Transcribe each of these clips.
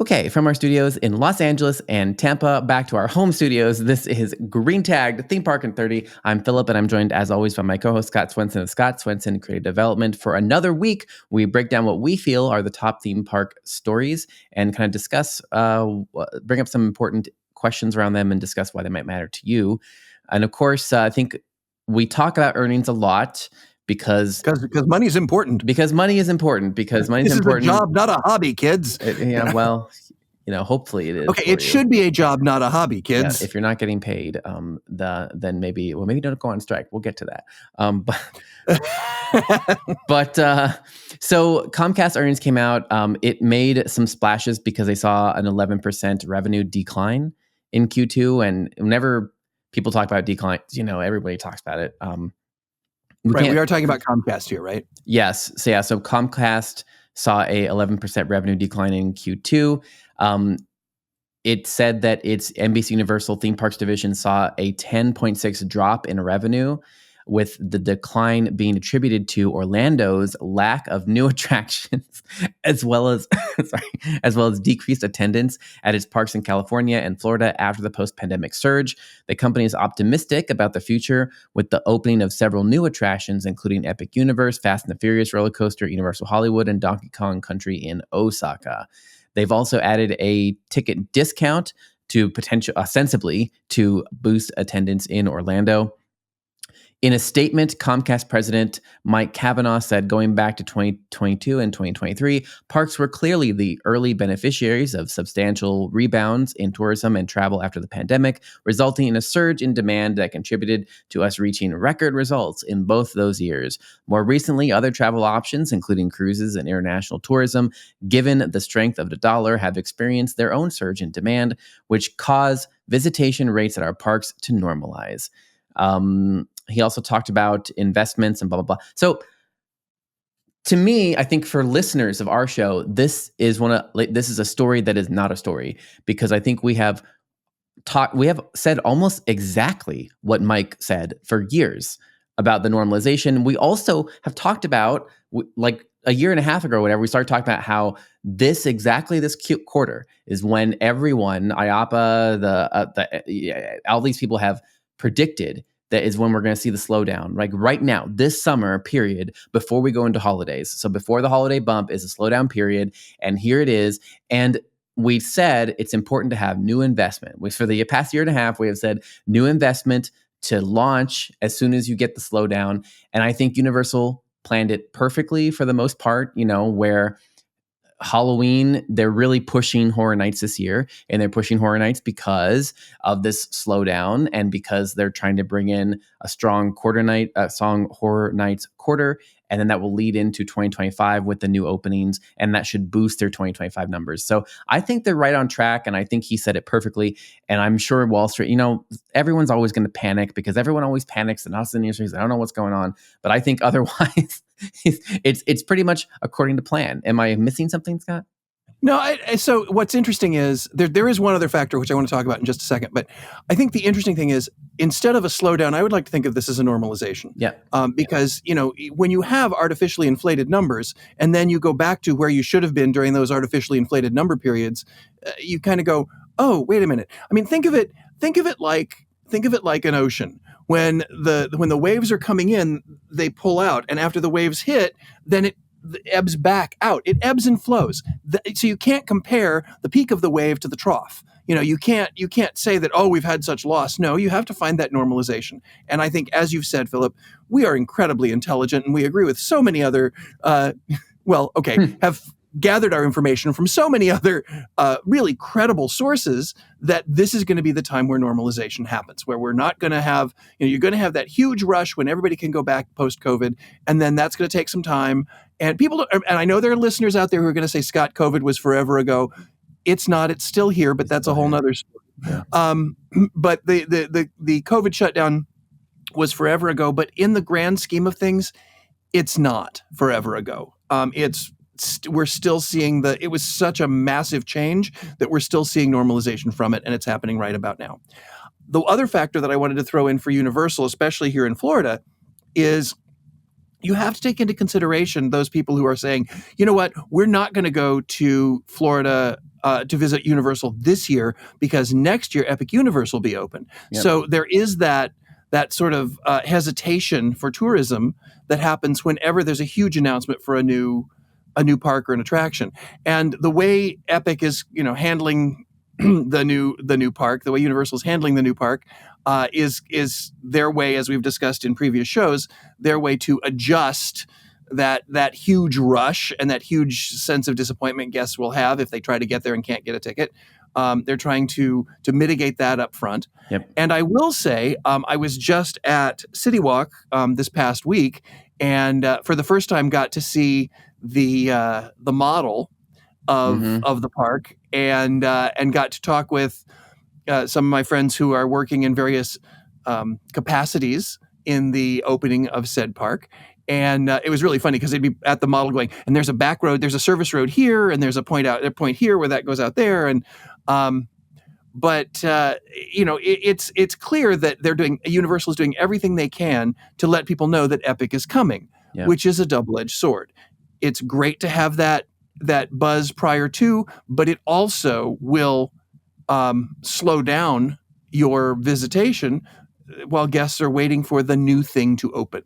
Okay, from our studios in Los Angeles and Tampa back to our home studios, this is Green Tagged Theme Park in 30. I'm Philip, and I'm joined as always by my co-host Scott Swenson of Scott Swenson Creative Development. For another week, we break down what we feel are the top theme park stories and kind of discuss, bring up some important questions around them and discuss why they might matter to you. And of course, I think we talk about earnings a lot because money is important. Because money is important. Because money is important. This is a job, not a hobby, kids. Well, hopefully it is. Okay, it should be a job, not a hobby, kids. Yeah, if you're not getting paid, then maybe don't go on strike. We'll get to that. So Comcast earnings came out. It made some splashes because they saw an 11% revenue decline in Q2. And whenever people talk about decline, everybody talks about it. We are talking about Comcast here, right? Yes. So Comcast saw a 11% revenue decline in Q2. It said that its NBCUniversal Theme Parks division saw a 10.6 drop in revenue, with the decline being attributed to Orlando's lack of new attractions, as well as decreased attendance at its parks in California and Florida after the post-pandemic surge. The company is optimistic about the future with the opening of several new attractions, including Epic Universe, Fast and the Furious roller coaster, Universal Hollywood, and Donkey Kong Country in Osaka. They've also added a ticket discount to ostensibly to boost attendance in Orlando. In a statement, Comcast president Mike Cavanaugh said going back to 2022 and 2023, parks were clearly the early beneficiaries of substantial rebounds in tourism and travel after the pandemic, resulting in a surge in demand that contributed to us reaching record results in both those years. More recently, other travel options, including cruises and international tourism, given the strength of the dollar, have experienced their own surge in demand, which caused visitation rates at our parks to normalize. He also talked about investments and blah, blah, blah. So to me, I think for listeners of our show, this is a story that is not a story, because I think we have said almost exactly what Mike said for years about the normalization. We also have talked about, like a year and a half ago or whatever, we started talking about how this quarter is when everyone, IAPA, all these people have predicted that is when we're going to see the slowdown. Like right now, this summer period, before we go into holidays. So before the holiday bump is a slowdown period. And here it is. And we said it's important to have new investment. For the past year and a half, we have said new investment to launch as soon as you get the slowdown. And I think Universal planned it perfectly for the most part, where Halloween, they're really pushing Horror Nights this year, and they're pushing Horror Nights because of this slowdown and because they're trying to bring in a strong Horror Nights quarter, and then that will lead into 2025 with the new openings, and that should boost their 2025 numbers. So I think they're right on track, and I think he said it perfectly, and I'm sure Wall Street, everyone's always going to panic because everyone always panics, and us in the industry, I don't know what's going on, but I think otherwise it's pretty much according to plan. Am I missing something, Scott? No, so what's interesting is there is one other factor which I want to talk about in just a second, but I think the interesting thing is instead of a slowdown, I would like to think of this as a normalization. Yeah. Because, when you have artificially inflated numbers and then you go back to where you should have been during those artificially inflated number periods, you kind of go, oh, wait a minute. I mean, think of it like an ocean. When the waves are coming in, they pull out, and after the waves hit, then it ebbs back out. It ebbs and flows. So you can't compare the peak of the wave to the trough. You can't say that, we've had such loss. No, you have to find that normalization. And I think, as you've said, Philip, we are incredibly intelligent, and we agree with so many other, have gathered our information from so many other really credible sources that this is going to be the time where normalization happens, where we're not going to have, you're going to have that huge rush when everybody can go back post-COVID, and then that's going to take some time. And and I know there are listeners out there who are going to say, Scott, COVID was forever ago. It's not. It's still here, but that's a whole nother story. Yeah. But the COVID shutdown was forever ago, but in the grand scheme of things, it's not forever ago. We're still seeing it was such a massive change that we're still seeing normalization from it, and it's happening right about now. The other factor that I wanted to throw in for Universal, especially here in Florida, is you have to take into consideration those people who are saying, you know what, we're not going to go to Florida to visit Universal this year because next year Epic Universe will be open. Yep. So there is that sort of hesitation for tourism that happens whenever there's a huge announcement for a new park or an attraction. And the way Epic is, handling the new park, the way Universal is handling the new park, is their way, as we've discussed in previous shows, their way to adjust that huge rush and that huge sense of disappointment guests will have if they try to get there and can't get a ticket. They're trying to mitigate that up front. Yep. And I will say, I was just at City Walk this past week, and for the first time got to see the model of the park, and got to talk with some of my friends who are working in various capacities in the opening of said park. And it was really funny because they'd be at the model going, and there's a back road, there's a service road here, and there's a point here where that goes out there. And it's clear that Universal is doing everything they can to let people know that Epic is coming, which is a double-edged sword. It's great to have that buzz prior to, but it also will slow down your visitation while guests are waiting for the new thing to open.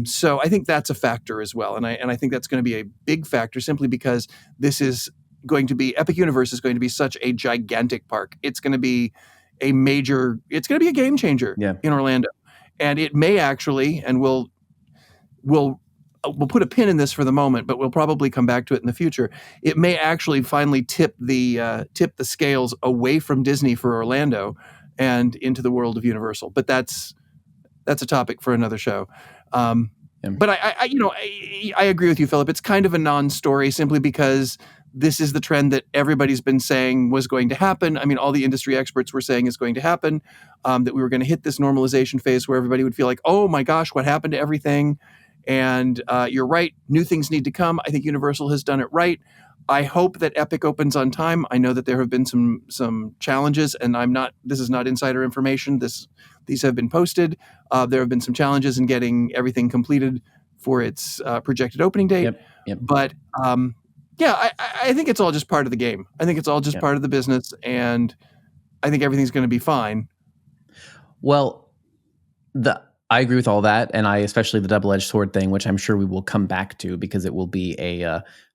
So I think that's a factor as well. And I think that's going to be a big factor simply because this is going to be, Epic Universe is going to be such a gigantic park. It's going to be a game changer in Orlando. And it may actually, and we'll put a pin in this for the moment, but we'll probably come back to it in the future. It may actually finally tip the scales away from Disney for Orlando and into the world of Universal. But that's a topic for another show. But I agree with you, Philip. It's kind of a non-story simply because this is the trend that everybody's been saying was going to happen. I mean, all the industry experts were saying is going to happen, that we were going to hit this normalization phase where everybody would feel like, oh my gosh, what happened to everything? And you're right, new things need to come. I think Universal has done it right. I hope that Epic opens on time. I know that there have been some challenges, and this is not insider information. These have been posted. There have been some challenges in getting everything completed for its projected opening date. Yep. But I think it's all just part of the game. I think it's all just part of the business, and I think everything's going to be fine. Well, I agree with all that, and especially the double-edged sword thing, which I'm sure we will come back to because it will be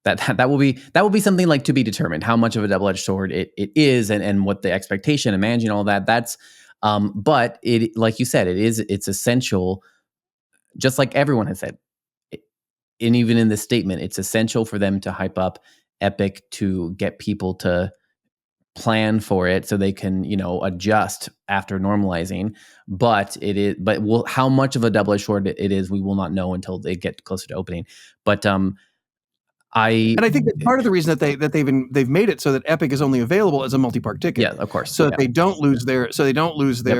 that will be something like to be determined how much of a double-edged sword it is, and what the expectation and managing all that. That's but it, like you said, it's essential, just like everyone has said, and even in this statement, it's essential for them to hype up Epic to get people to plan for it so they can, adjust after normalizing. But how much of a double-edged sword it is, we will not know until they get closer to opening. But I think that part of the reason that they've made it so that Epic is only available as a multi-park ticket. Yeah, of course. So that they don't lose their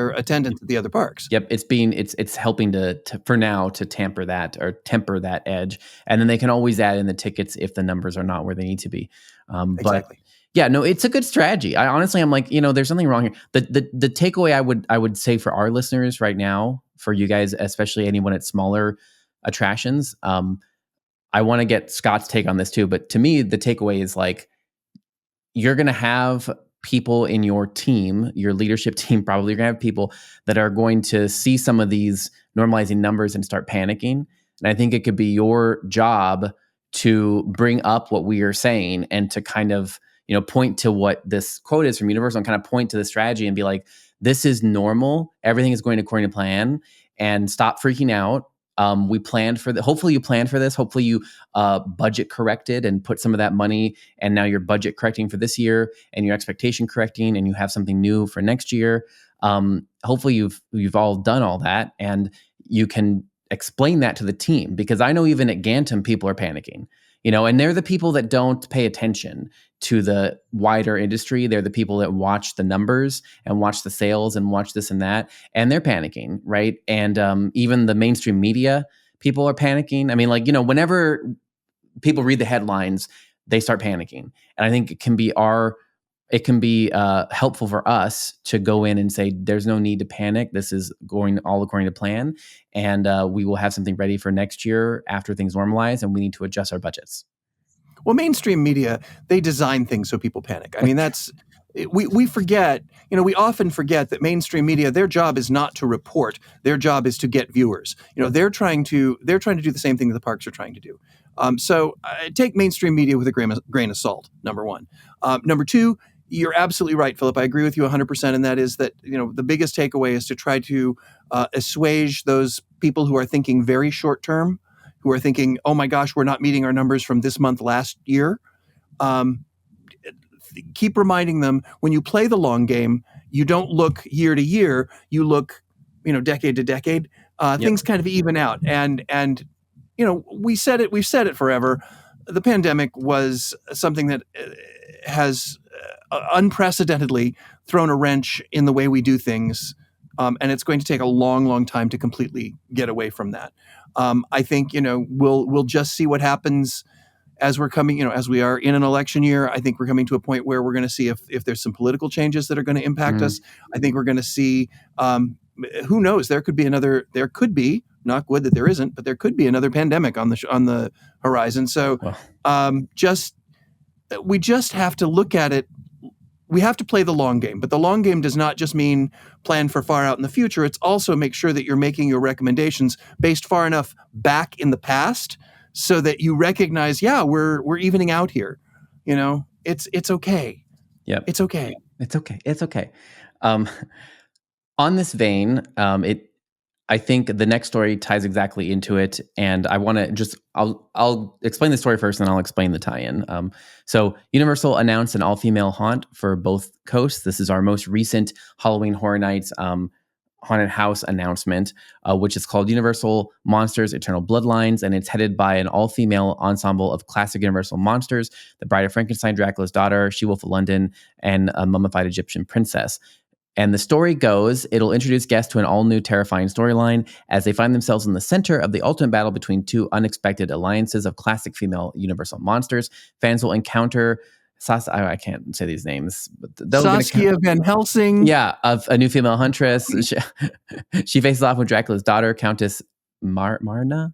attendance at the other parks. Yep, it's helping to for now to temper that edge, and then they can always add in the tickets if the numbers are not where they need to be. Exactly. But yeah, no, it's a good strategy. I'm like, there's something wrong here. The takeaway I would say for our listeners right now, for you guys, especially anyone at smaller attractions, I want to get Scott's take on this too. But to me, the takeaway is like, you're going to have people in your team, your leadership team, probably you're going to have people that are going to see some of these normalizing numbers and start panicking. And I think it could be your job to bring up what we are saying and to kind of, point to what this quote is from Universal and kind of point to the strategy and be like, this is normal. Everything is going according to plan, and stop freaking out. We planned for that. Hopefully you planned for this. Hopefully you budget corrected and put some of that money, and now you're budget correcting for this year and your expectation correcting, and you have something new for next year. Hopefully you've all done all that, and you can explain that to the team, because I know even at Gantom people are panicking, and they're the people that don't pay attention to the wider industry. They're the people that watch the numbers and watch the sales and watch this and that, and they're panicking, right? And even the mainstream media people are panicking. I mean, whenever people read the headlines, they start panicking. And I think it can be helpful for us to go in and say, there's no need to panic. This is going all according to plan, and we will have something ready for next year after things normalize, and we need to adjust our budgets. Well, mainstream media, they design things so people panic. I mean, we forget, we often forget that mainstream media, their job is not to report. Their job is to get viewers. They're trying to do the same thing that the parks are trying to do. So take mainstream media with a grain of salt, number one. Number two, you're absolutely right, Philip. I agree with you 100%. And that is that, the biggest takeaway is to try to assuage those people who are thinking very short term, who are thinking, oh my gosh, we're not meeting our numbers from this month last year. Keep reminding them, when you play the long game, you don't look year to year, you look, decade to decade. Things kind of even out. And we've said it forever. The pandemic was something that has unprecedentedly thrown a wrench in the way we do things. And it's going to take a long, long time to completely get away from that. I think, we'll just see what happens as we're coming, as we are in an election year. I think we're coming to a point where we're going to see if there's some political changes that are going to impact us. I think we're going to see, who knows, there could be, not good that there isn't, but there could be another pandemic on the horizon. So we just have to look at it. We have to play the long game, but the long game does not just mean plan for far out in the future. It's also make sure that you're making your recommendations based far enough back in the past so that you recognize, we're evening out here. It's okay. Yeah, it's okay. It's okay. It's okay. On this vein, I think the next story ties exactly into it, and I want to I'll explain the story first, and then I'll explain the tie-in. So Universal announced an all-female haunt for both coasts. This is our most recent Halloween Horror Nights haunted house announcement, which is called Universal Monsters Eternal Bloodlines, and it's headed by an all-female ensemble of classic Universal monsters: the Bride of Frankenstein, Dracula's Daughter, She-Wolf of London, and a mummified Egyptian princess. And the story goes, it'll introduce guests to an all-new terrifying storyline as they find themselves in the center of the ultimate battle between two unexpected alliances of classic female Universal monsters. Fans will encounter I can't say these names. But Saskia Van Helsing. Yeah, of a new female huntress. She faces off with Dracula's daughter, Countess Maria?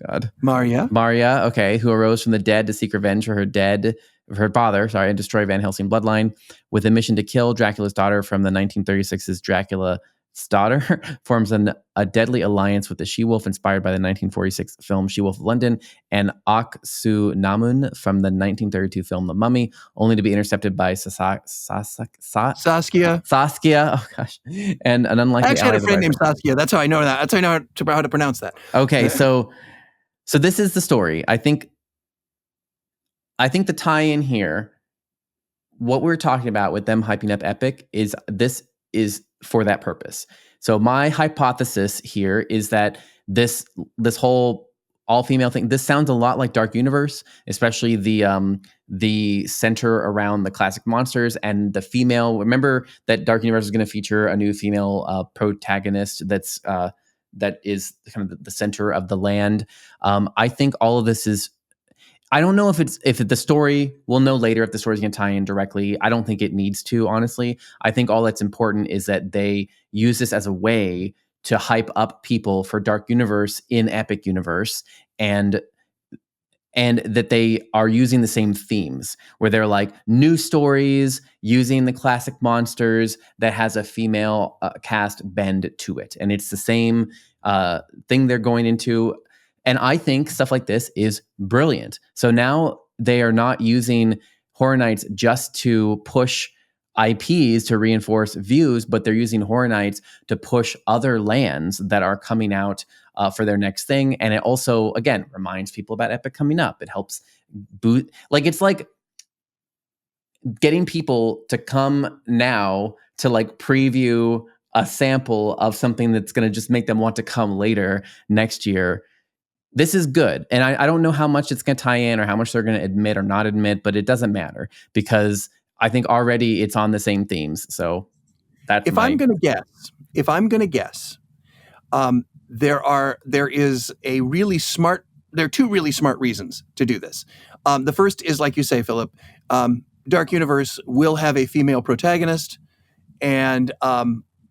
God. Maria, okay, who arose from the dead to seek revenge for her father, and destroy Van Helsing bloodline. With a mission to kill Dracula's daughter from the 1936's Dracula's Daughter, forms a deadly alliance with the she-wolf inspired by the 1946 film She-Wolf of London and Ak-Su-Namun from the 1932 film The Mummy, only to be intercepted by Saskia. Oh gosh, and an unlikely. I actually had a friend named Saskia. That's how I know that. That's how I know how to pronounce that. Okay, so this is the story. I think the tie-in here, what we're talking about with them hyping up Epic, is for that purpose. So my hypothesis here is that this whole all-female thing, this sounds a lot like Dark Universe, especially the center around the classic monsters and the female. Remember that Dark Universe is going to feature a new female protagonist that is kind of the center of the land. I think all of this is. I don't know if the story, we'll know later if the story's going to tie in directly. I don't think it needs to, honestly. I think all that's important is that they use this as a way to hype up people for Dark Universe in Epic Universe, and that they are using the same themes where they're like new stories using the classic monsters that has a female cast bend to it. And it's the same thing they're going into. And I think stuff like this is brilliant. So now they are not using Horror Nights just to push IPs to reinforce views, but they're using Horror Nights to push other lands that are coming out for their next thing. And it also, again, reminds people about Epic coming up. It helps boot. It's like getting people to come now to preview a sample of something that's going to just make them want to come later next year. This is good. And I don't know how much it's going to tie in or how much they're going to admit or not admit, but it doesn't matter because I think already it's on the same themes. So that's I'm going to guess, there are two really smart reasons to do this. The first is, like you say, Philip, Dark Universe will have a female protagonist. And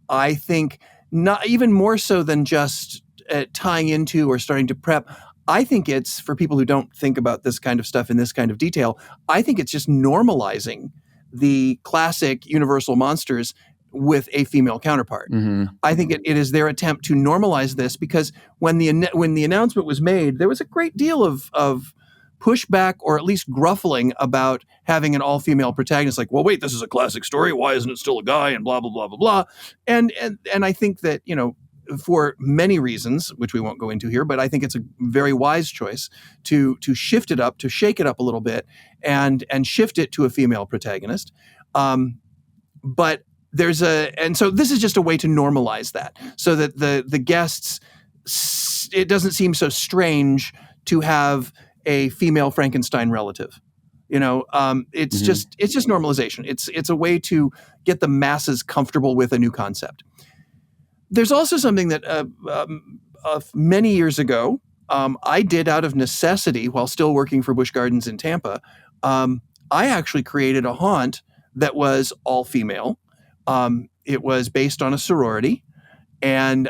I think not even more so than just tying into or starting to prep. I think it's, for people who don't think about this kind of stuff in this kind of detail, I think it's just normalizing the classic Universal monsters with a female counterpart. I think it is their attempt to normalize this, because when the announcement was made, there was a great deal of pushback, or at least gruffling, about having an all-female protagonist. Like, well, wait, this is a classic story. Why isn't it still a guy? And blah, blah, blah, blah, blah. And I think that, for many reasons, which we won't go into here, but I think it's a very wise choice to shift it up, to shake it up a little bit, and shift it to a female protagonist. But so this is just a way to normalize that, so that the guests, it doesn't seem so strange to have a female Frankenstein relative. It's just normalization. It's a way to get the masses comfortable with a new concept. There's also something that many years ago I did out of necessity while still working for Busch Gardens in Tampa. I actually created a haunt that was all female. It was based on a sorority, and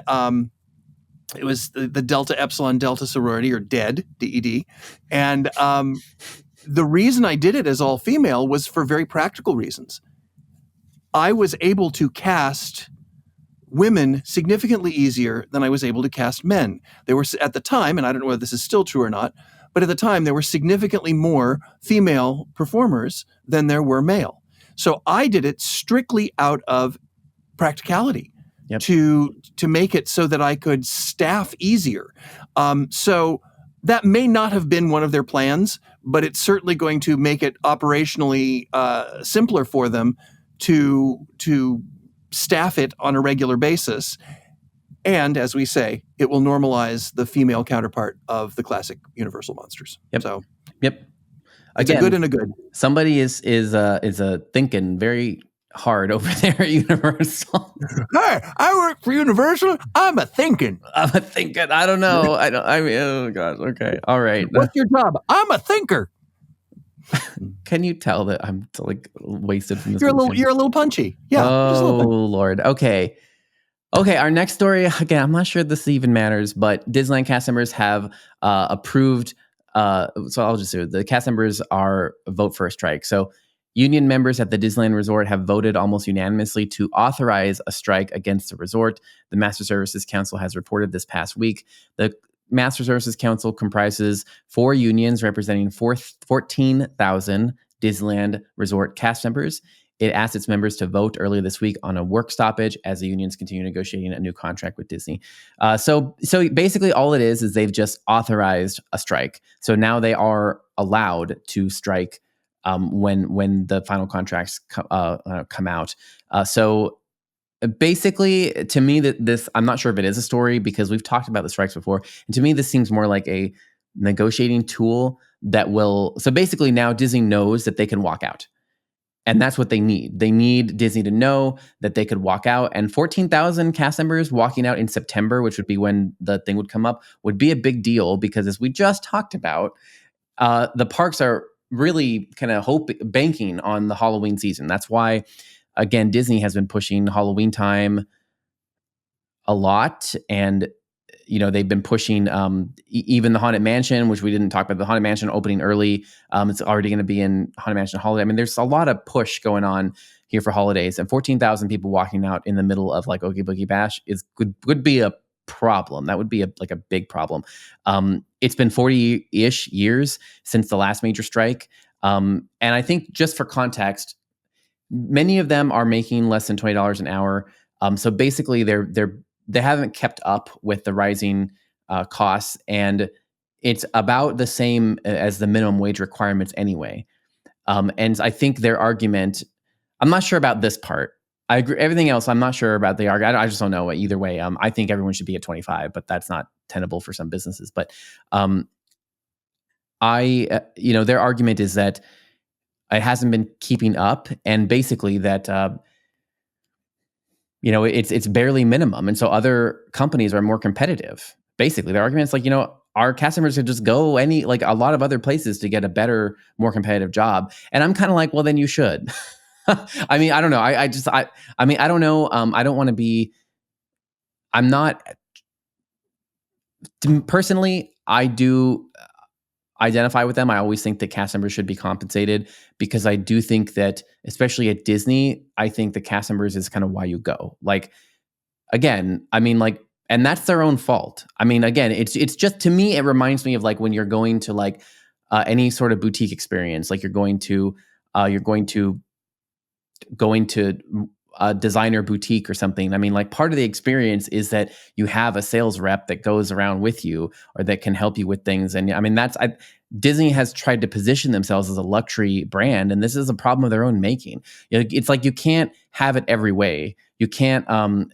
it was the Delta Epsilon Delta sorority, or DED, DED. And the reason I did it as all female was for very practical reasons. I was able to cast women significantly easier than I was able to cast men. There were, at the time, and I don't know whether this is still true or not, but at the time there were significantly more female performers than there were male. So I did it strictly out of practicality. Yep. To make it so that I could staff easier. So that may not have been one of their plans, but it's certainly going to make it operationally simpler for them to staff it on a regular basis. And as we say, it will normalize the female counterpart of the classic Universal monsters. Yep. So, yep. It's a good and a good. Somebody is thinking very hard over there at Universal. Hey, I work for Universal. I'm a thinking. I don't know. Oh gosh. Okay. All right. What's your job? I'm a thinker. Can you tell that I'm wasted from this? You're a little punchy. Yeah. Oh, just a little punchy. Lord. Okay. Our next story, again, I'm not sure this even matters, but Disneyland cast members have approved. So I'll just do it. The cast members are vote for a strike. So union members at the Disneyland Resort have voted almost unanimously to authorize a strike against the resort. The Master Services Council has reported this past week. The Master Services Council comprises 4 unions representing 14,000 Disneyland Resort cast members. It asked its members to vote earlier this week on a work stoppage as the unions continue negotiating a new contract with Disney. So basically all it is they've just authorized a strike. So now they are allowed to strike when the final contracts come out. So basically, to me, this, I'm not sure if it is a story, because we've talked about the strikes before. And to me, this seems more like a negotiating tool that will. So basically now Disney knows that they can walk out. And that's what they need. They need Disney to know that they could walk out. And 14,000 cast members walking out in September, which would be when the thing would come up, would be a big deal, because as we just talked about, the parks are really kind of banking on the Halloween season. That's why, again, Disney has been pushing Halloween time a lot. And, they've been pushing even the Haunted Mansion, which we didn't talk about, the Haunted Mansion opening early. It's already going to be in Haunted Mansion Holiday. I mean, there's a lot of push going on here for holidays, and 14,000 people walking out in the middle of like Oogie Boogie Bash would be a problem. That would be a big problem. It's been 40-ish years since the last major strike. And I think, just for context, many of them are making less than $20 an hour. So basically they haven't kept up with the rising costs, and it's about the same as the minimum wage requirements anyway. And I think their argument, I'm not sure about this part. I agree. Everything else, I'm not sure about the argument. I just don't know either way. I think everyone should be at 25, but that's not tenable for some businesses. But their argument is that it hasn't been keeping up, and basically that it's barely minimum, and so other companies are more competitive. Basically, their argument is like, our customers could just go a lot of other places to get a better, more competitive job. And I'm kind of like, well, then you should. I mean, I don't know. I don't know. I don't want to be. I'm not. Personally, I do identify with them. I always think that cast members should be compensated because I do think that, especially at Disney, I think the cast members is kind of why you go. Like, again, I mean, like, and that's their own fault. I mean, again, it's just, to me, it reminds me of like when you're going to like any sort of boutique experience, like you're going to a designer boutique or something. I mean, like, part of the experience is that you have a sales rep that goes around with you or that can help you with things. And I mean, Disney has tried to position themselves as a luxury brand, and this is a problem of their own making. You know, it's like you can't have it every way. You can't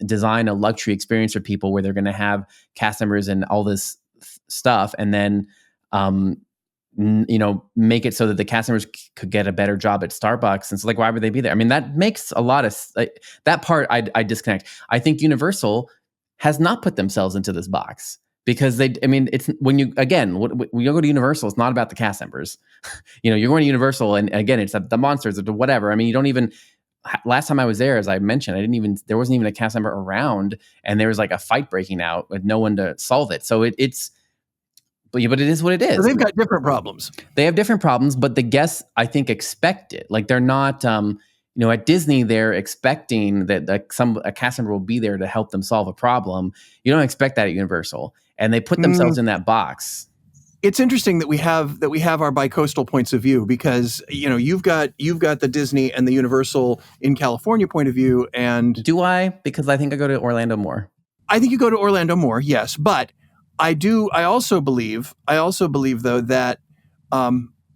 design a luxury experience for people where they're going to have cast members and all this stuff, and then make it so that the cast members could get a better job at Starbucks. And so, like, why would they be there? I mean, that makes a lot of that part I disconnect. I think Universal has not put themselves into this box because it's when you go to Universal, it's not about the cast members. You're going to Universal, and again, it's the monsters or whatever. I mean, you don't even. Last time I was there, as I mentioned, there wasn't even a cast member around, and there was like a fight breaking out with no one to solve it. So but it is what it is. So they've got different problems. They have different problems, but the guests, I think, expect it. Like, they're not, at Disney, they're expecting that a cast member will be there to help them solve a problem. You don't expect that at Universal, and they put themselves in that box. It's interesting that we have our bicoastal points of view because you've got the Disney and the Universal in California point of view, and do I? Because I think I go to Orlando more. I think you go to Orlando more, yes, but I also believe though that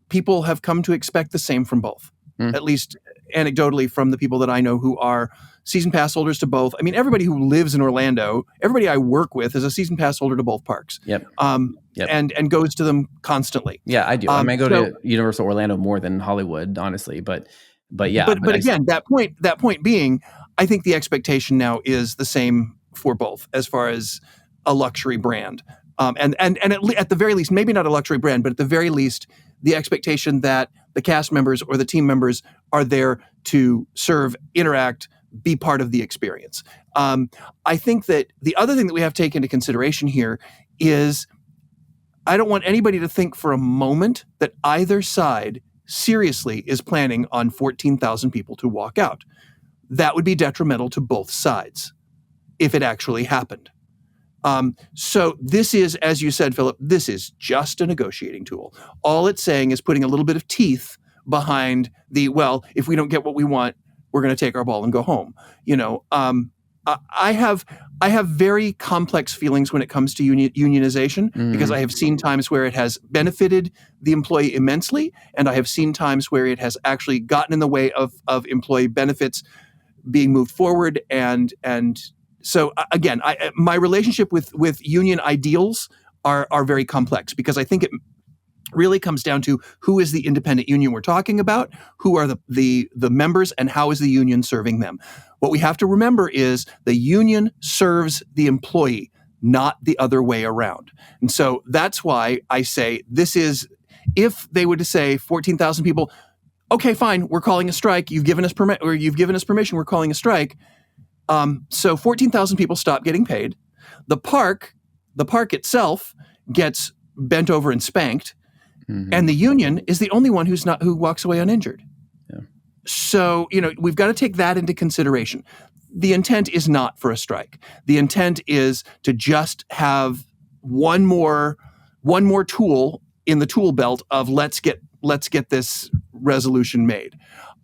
people have come to expect the same from both, at least anecdotally from the people that I know who are season pass holders to both. I mean, everybody who lives in Orlando, everybody I work with is a season pass holder to both parks. Yep. And goes to them constantly. Yeah, I do. I go to Universal Orlando more than Hollywood, honestly, but yeah. But again, that point being, I think the expectation now is the same for both as far as a luxury brand. And at the very least, maybe not a luxury brand, but at the very least, the expectation that the cast members or the team members are there to serve, interact, be part of the experience. I think that the other thing that we have to take into consideration here is I don't want anybody to think for a moment that either side seriously is planning on 14,000 people to walk out. That would be detrimental to both sides if it actually happened. So this is, as you said, Philip, this is just a negotiating tool. All it's saying is putting a little bit of teeth behind if we don't get what we want, we're going to take our ball and go home. I have very complex feelings when it comes to unionization because I have seen times where it has benefited the employee immensely, and I have seen times where it has actually gotten in the way of employee benefits being moved forward. And so again, my relationship with union ideals are very complex because I think it really comes down to who is the independent union we're talking about, who are the members, and how is the union serving them. What we have to remember is the union serves the employee, not the other way around. And so that's why I say this is, if they were to say 14,000 people, okay, fine, we're calling a strike. You've given us permission. We're calling a strike. So 14,000 people stop getting paid. The park itself gets bent over and spanked. Mm-hmm. And the union is the only one who walks away uninjured. Yeah. So, we've got to take that into consideration. The intent is not for a strike. The intent is to just have one more tool in the tool belt of let's get this resolution made.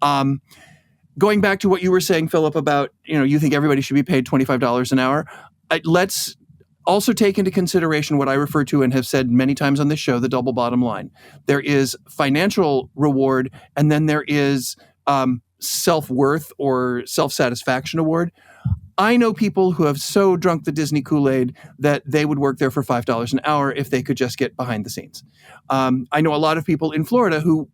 Going back to what you were saying, Philip, about, you think everybody should be paid $25 an hour. Let's also take into consideration what I refer to and have said many times on this show, the double bottom line. There is financial reward, and then there is self-worth or self-satisfaction award. I know people who have so drunk the Disney Kool-Aid that they would work there for $5 an hour if they could just get behind the scenes. I know a lot of people in Florida who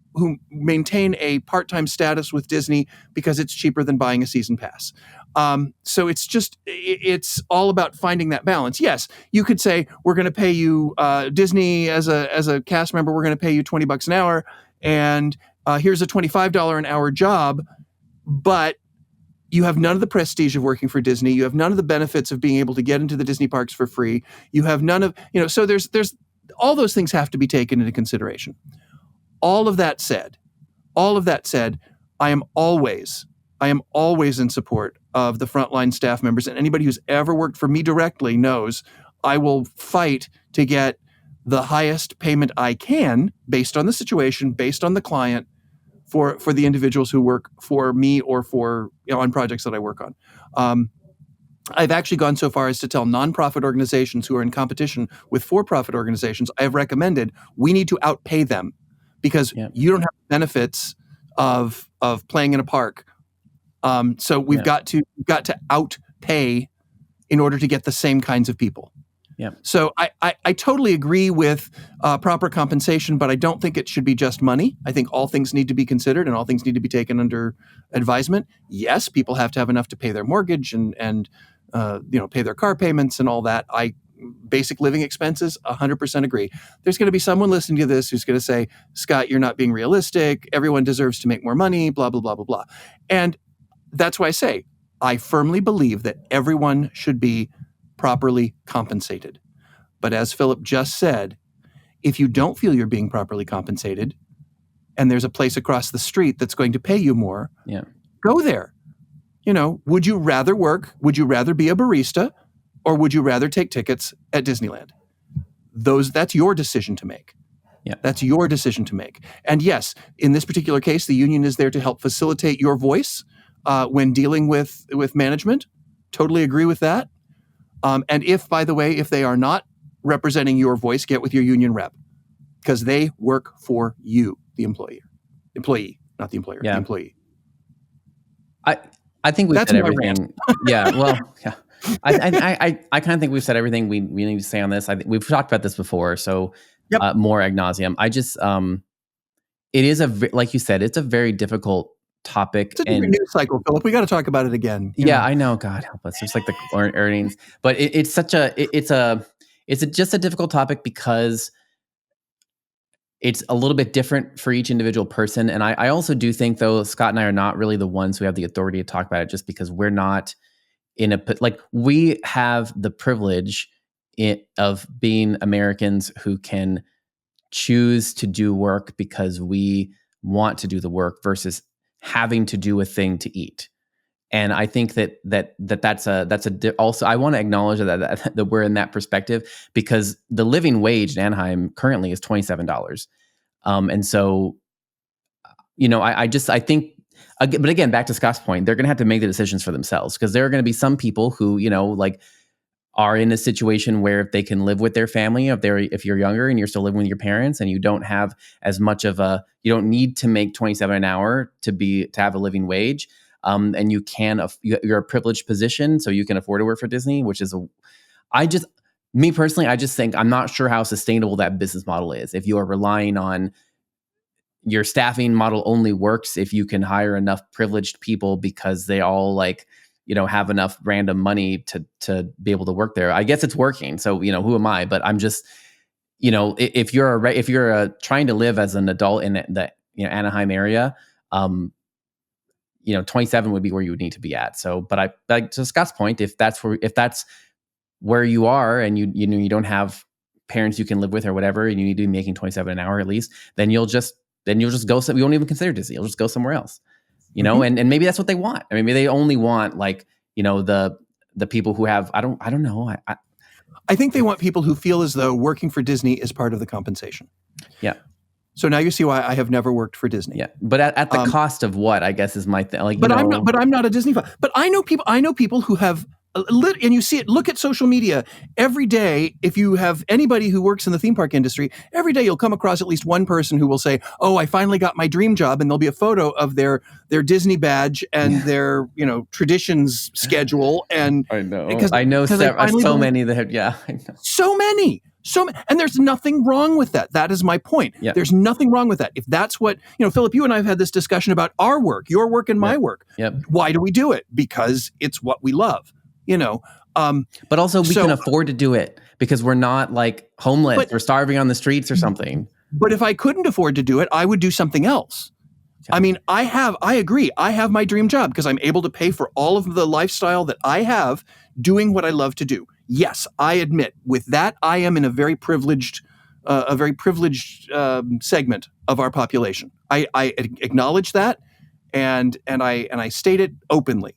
maintain a part-time status with Disney because it's cheaper than buying a season pass. So it's all about finding that balance. Yes, you could say, we're going to pay you, Disney as a cast member, we're going to pay you $20 an hour, and here's a $25 an hour job, but you have none of the prestige of working for Disney. You have none of the benefits of being able to get into the Disney parks for free. You have none of, so there's all those things have to be taken into consideration. All of that said, I am always in support of the frontline staff members, and anybody who's ever worked for me directly knows I will fight to get the highest payment I can based on the situation, based on the client, for the individuals who work for me or for on projects that I work on. I've actually gone so far as to tell nonprofit organizations who are in competition with for-profit organizations, I have recommended we need to outpay them because you don't have the benefits of playing in a park. So we've got to outpay in order to get the same kinds of people. Yeah. So I totally agree with proper compensation, but I don't think it should be just money. I think all things need to be considered and all things need to be taken under advisement. Yes, people have to have enough to pay their mortgage and pay their car payments and all that. Basic living expenses, 100% agree. There's going to be someone listening to this who's going to say, Scott, you're not being realistic. Everyone deserves to make more money, blah, blah, blah, blah, blah. And that's why I say, I firmly believe that everyone should be properly compensated. But as Philip just said, if you don't feel you're being properly compensated and there's a place across the street that's going to pay you more, go there. Would you rather work? Would you rather be a barista? Or would you rather take tickets at Disneyland? That's your decision to make. Yeah. That's your decision to make. And yes, in this particular case, the union is there to help facilitate your voice when dealing with management. Totally agree with that. And if they are not representing your voice, get with your union rep because they work for you, the employee, not the employer, the employee. I think we've said everything. Yeah. Well, yeah. I kind of think we've said everything we need to say on this. We've talked about this before, so more ad nauseum. I just, it is like you said, it's a very difficult topic. It's a different news cycle, Philip. We got to talk about it again. I know. God help us. It's like the earnings, but it's just a difficult topic because it's a little bit different for each individual person. And I also do think, though, Scott and I are not really the ones who have the authority to talk about it, just because we're not we have the privilege of being Americans who can choose to do work because we want to do the work versus having to do a thing to eat. And I think that's also, I want to acknowledge that we're in that perspective because the living wage in Anaheim currently is $27. And so, I think, but again, back to Scott's point, they're going to have to make the decisions for themselves because there are going to be some people who, are in a situation where if they can live with their family, if you're younger and you're still living with your parents and you don't have as much of you don't need to make $27 an hour to have a living wage. And you're a privileged position, so you can afford to work for Disney, which is me personally, I just think I'm not sure how sustainable that business model is. If you are relying on your staffing model only works if you can hire enough privileged people because they all have enough random money to be able to work there. I guess it's working. So, who am I? But I'm just, if you're trying to live as an adult in the Anaheim area, 27 would be where you would need to be at. So, but to Scott's point, if that's where you are and you don't have parents you can live with or whatever, and you need to be making 27 an hour at least, then you'll just go. We won't even consider Disney. You'll just go somewhere else, and maybe that's what they want. I mean, maybe they only want the people who have, I don't know. I think they want people who feel as though working for Disney is part of the compensation. Yeah. So now you see why I have never worked for Disney. Yeah, but at the cost of what, I guess, is my thing. I'm not a Disney fan. But I know people who have, and you see it. Look at social media every day. If you have anybody who works in the theme park industry, every day you'll come across at least one person who will say, "Oh, I finally got my dream job," and there'll be a photo of their Disney badge and their traditions schedule. And I know so many that have, I know. So many. And there's nothing wrong with that. That is my point. Yep. There's nothing wrong with that. If that's what, Philip, you and I have had this discussion about our work, your work and my work. Yep. Why do we do it? Because it's what we love, But also we can afford to do it because we're not homeless or starving on the streets or something. But if I couldn't afford to do it, I would do something else. Okay. I mean, I agree. I have my dream job because I'm able to pay for all of the lifestyle that I have doing what I love to do. Yes, I admit with that, I am in a very privileged a very privileged segment of our population. I acknowledge that, and I state it openly.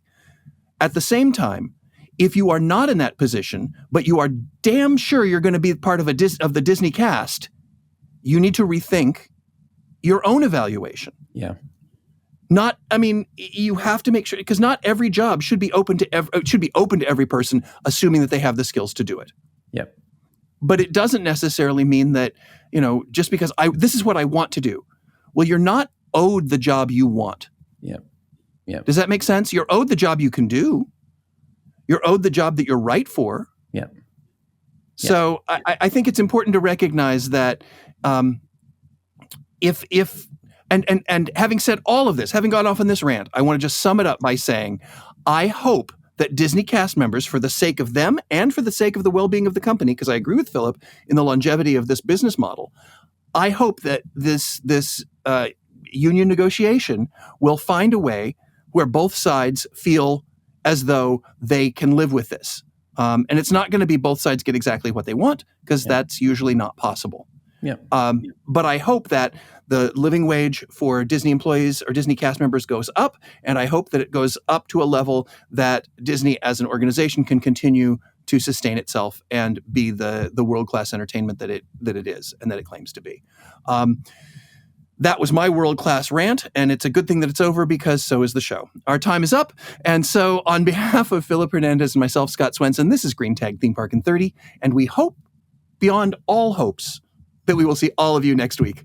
At the same time, if you are not in that position, but you are damn sure you're going to be part of the Disney cast, you need to rethink your own evaluation. Yeah. You have to make sure, because not every job should be open to every person, assuming that they have the skills to do it. Yep. But it doesn't necessarily mean that, just because this is what I want to do. Well, you're not owed the job you want. Yep. Yep. Does that make sense? You're owed the job you can do. You're owed the job that you're right for. Yep. So I think it's important to recognize that and having said all of this, having gone off on this rant, I want to just sum it up by saying, I hope that Disney cast members, for the sake of them and for the sake of the well-being of the company, because I agree with Philip in the longevity of this business model, I hope that this union negotiation will find a way where both sides feel as though they can live with this. And it's not going to be both sides get exactly what they want, because that's usually not possible. Yeah. But I hope that the living wage for Disney employees or Disney cast members goes up, and I hope that it goes up to a level that Disney as an organization can continue to sustain itself and be the world-class entertainment that it is and that it claims to be. That was my world-class rant, and it's a good thing that it's over, because so is the show. Our time is up, and so on behalf of Philip Hernandez and myself, Scott Swenson, this is Green Tag Theme Park in 30, and we hope, beyond all hopes, that we will see all of you next week.